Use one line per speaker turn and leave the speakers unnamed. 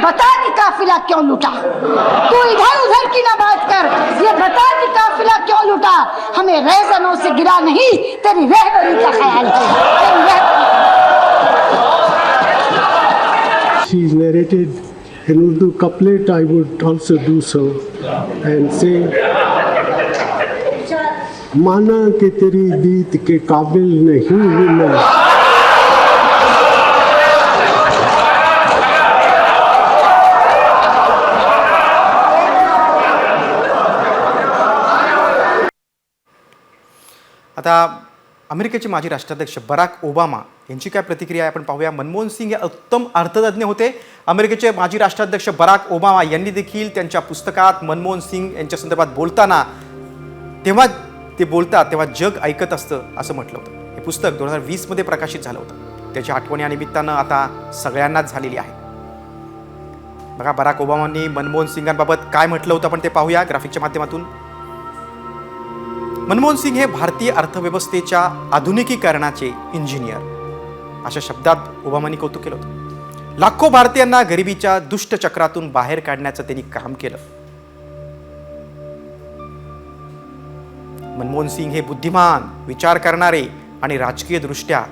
बता कि काफिला क्यों लूटा, तू इधर उधर की ना बात कर, ये बता कि काफिला क्यों लूटा। हमें रेज़नों से गिरा नहीं, तेरी रहबरी का ख्याल है।
She's narrated in Urdu couplet. I would also do so and say, माना कि तेरी दीद के काबिल नहीं हूँ मैं,
आता अमेरिकेचे माजी राष्ट्राध्यक्ष बराक ओबामा यांची काय प्रतिक्रिया आहे आपण पाहूया। मनमोहन सिंग हे उत्तम अर्थतज्ञ होते। अमेरिकेचे माजी राष्ट्राध्यक्ष बराक ओबामा यांनी देखील त्यांच्या पुस्तकात मनमोहन सिंग यांच्या संदर्भात बोलताना तेव्हा ते बोलतात तेव्हा जग ऐकत असतं असं म्हटलं होतं। हे पुस्तक 2020 मध्ये प्रकाशित झालं होतं। त्याच्या आठवणी या निमित्तानं आता सगळ्यांनाच झालेली आहे। बघा बराक ओबामांनी मनमोहन सिंगांबाबत काय म्हटलं होतं आपण ते पाहूया ग्राफिकच्या माध्यमातून। मनमोहन सिंग हे भारतीय अर्थव्यवस्थेच्या आधुनिकीकरणाचे इंजिनियर अशा शब्दात ओबामांनी कौतुक केलं होतं। लाखो भारतीयांना गरिबीच्या दुष्ट चक्रातून बाहेर काढण्याचं त्यांनी काम केलं। मनमोहन सिंग हे बुद्धिमान, विचार करणारे आणि राजकीय दृष्ट्या